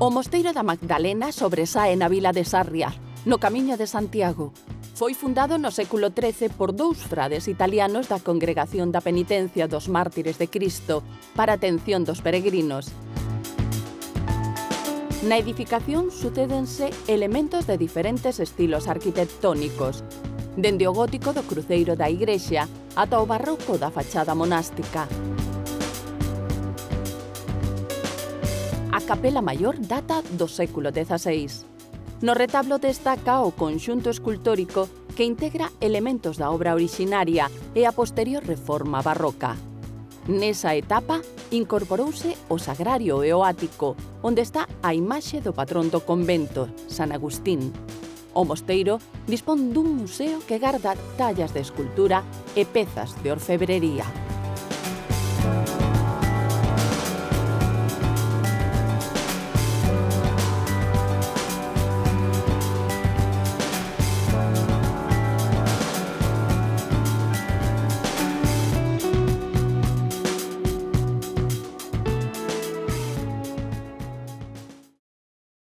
O Mosteiro da Magdalena sobresae na vila de Sarria, no Camiño de Santiago. Foi fundado no século XIII por dous frades italianos da Congregación da Penitencia dos Mártires de Cristo para a atención dos peregrinos. Na edificación sucédense elementos de diferentes estilos arquitectónicos, dende o gótico do cruceiro da igrexa ata o barroco da fachada monástica. A capela maior data do século XVI. No retablo destaca o conxunto escultórico que integra elementos da obra orixinaria e a posterior reforma barroca. Nesa etapa, incorporouse o sagrario e o ático, onde está a imaxe do patrón do convento, San Agustín. O mosteiro dispón dun museo que garda tallas de escultura e pezas de orfebrería.